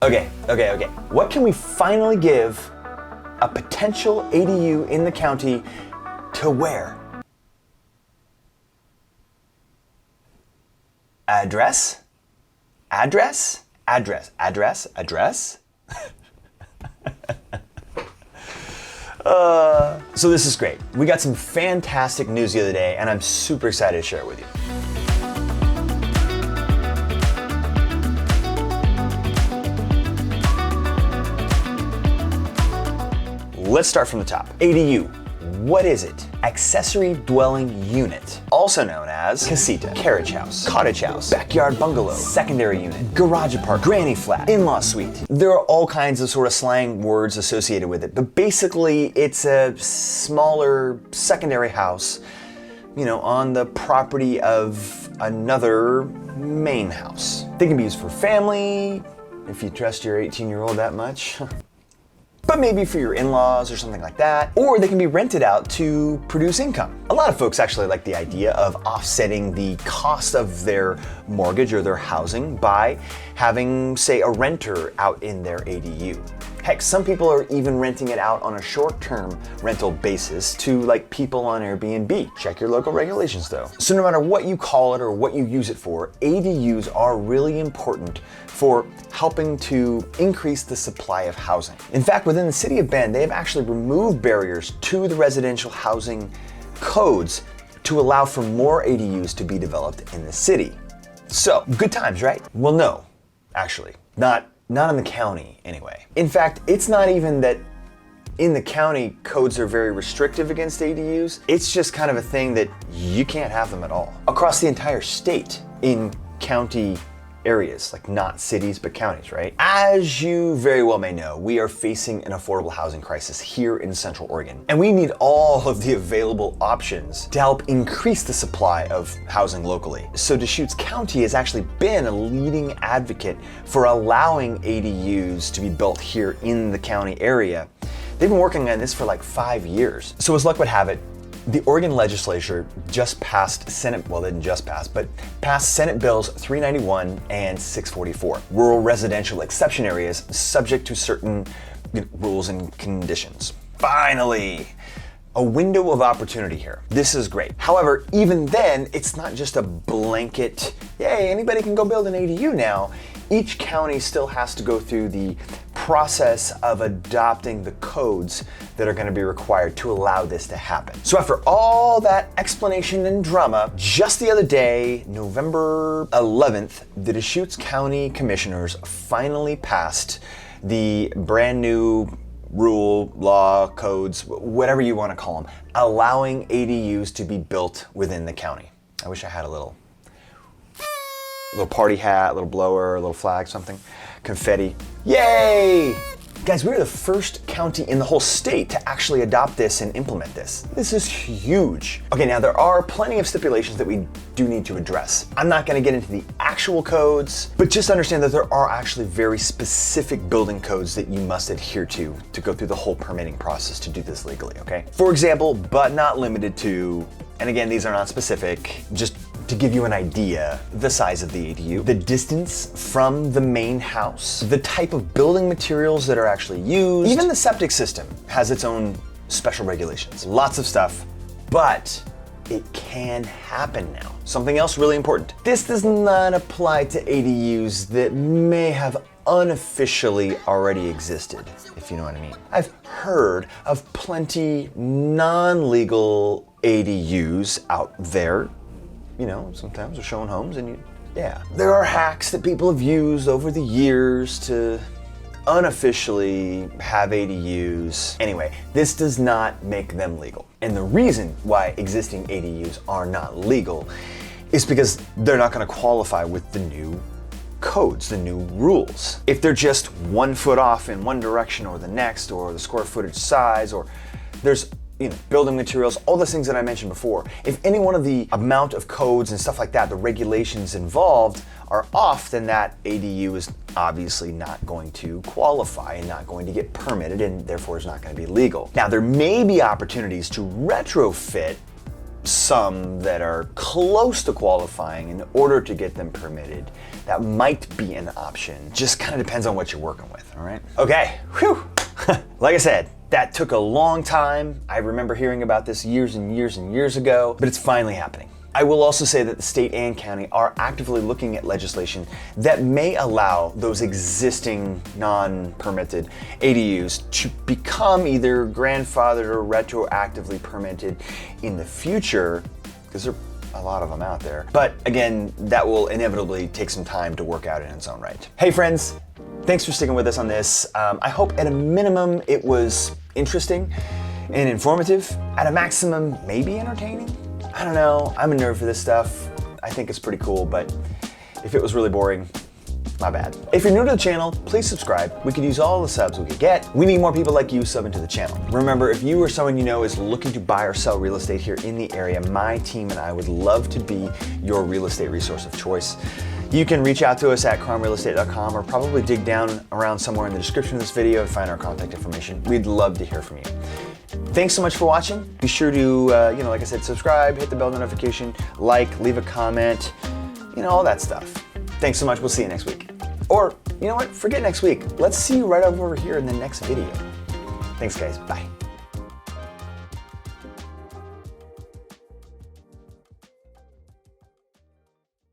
Okay. What can we finally give a potential ADU in the county to where? Address? So this is great. We got some fantastic news the other day, and I'm super excited to share it with you. Let's start from the top. ADU, what is it? Accessory Dwelling Unit, also known as casita, carriage house, cottage house, backyard bungalow, secondary unit, garage apartment, granny flat, in-law suite. There are all kinds of sort of slang words associated with it, but basically it's a smaller secondary house, on the property of another main house. They can be used for family, if you trust your 18-year-old that much. But maybe for your in-laws or something like that. Or they can be rented out to produce income. A lot of folks actually like the idea of offsetting the cost of their mortgage or their housing by having, say, a renter out in their ADU. Heck, some people are even renting it out on a short-term rental basis to people on Airbnb. Check your local regulations though. So no matter what you call it or what you use it for, ADUs are really important for helping to increase the supply of housing. In fact, within the city of Bend, they have actually removed barriers to the residential housing codes to allow for more ADUs to be developed in the city. So, good times, right? Well, no, actually, not in the county anyway. In fact, it's not even that in the county codes are very restrictive against ADUs. It's just kind of a thing that you can't have them at all. Across the entire state in county areas, not cities, but counties, right? As you very well may know, we are facing an affordable housing crisis here in Central Oregon, and we need all of the available options to help increase the supply of housing locally. So Deschutes County has actually been a leading advocate for allowing ADUs to be built here in the county area. They've been working on this for 5 years. So as luck would have it, the Oregon legislature just passed passed Senate Bills 391 and 644, rural residential exception areas subject to certain rules and conditions. Finally, a window of opportunity here. This is great. However, even then, it's not just a blanket, yay, anybody can go build an ADU now. Each county still has to go through the process of adopting the codes that are going to be required to allow this to happen. So after all that explanation and drama, just the other day, November 11th, the Deschutes County Commissioners finally passed the brand new rule, law, codes, whatever you want to call them, allowing ADUs to be built within the county. I wish I had a little party hat, a little blower, a little flag, something, confetti. Yay! Guys, we're the first county in the whole state to actually adopt this and implement this. This is huge. Okay, now there are plenty of stipulations that we do need to address. I'm not gonna get into the actual codes, but just understand that there are actually very specific building codes that you must adhere to go through the whole permitting process to do this legally, okay? For example, but not limited to, and again, these are not specific, just to give you an idea, the size of the ADU, the distance from the main house, the type of building materials that are actually used, even the septic system has its own special regulations. Lots of stuff, but it can happen now. Something else really important. This does not apply to ADUs that may have unofficially already existed, if you know what I mean. I've heard of plenty non-legal ADUs out there. Sometimes they're showing homes and there are hacks that people have used over the years to unofficially have ADUs. Anyway, this does not make them legal. And the reason why existing ADUs are not legal is because they're not going to qualify with the new codes, the new rules. If they're just 1 foot off in one direction or the next, or the square footage size, or there's building materials, all those things that I mentioned before. If any one of the amount of codes and stuff like that, the regulations involved are off, then that ADU is obviously not going to qualify and not going to get permitted, and therefore is not going to be legal. Now, there may be opportunities to retrofit some that are close to qualifying in order to get them permitted. That might be an option. Just kind of depends on what you're working with, all right? Okay, whew. Like I said, that took a long time. I remember hearing about this years and years and years ago, but it's finally happening. I will also say that the state and county are actively looking at legislation that may allow those existing non-permitted ADUs to become either grandfathered or retroactively permitted in the future, because there are a lot of them out there. But again, that will inevitably take some time to work out in its own right. Hey friends, thanks for sticking with us on this. I hope at a minimum it was interesting and informative. At a maximum, maybe entertaining. I don't know, I'm a nerd for this stuff. I think it's pretty cool, but if it was really boring, my bad. If you're new to the channel, please subscribe. We could use all the subs we could get. We need more people like you subbing to the channel. Remember, if you or someone you know is looking to buy or sell real estate here in the area, my team and I would love to be your real estate resource of choice. You can reach out to us at krommrealestate.com or probably dig down around somewhere in the description of this video and find our contact information. We'd love to hear from you. Thanks so much for watching. Be sure to, like I said, subscribe, hit the bell notification, like, leave a comment, all that stuff. Thanks so much. We'll see you next week. Or, you know what? Forget next week. Let's see you right over here in the next video. Thanks, guys. Bye.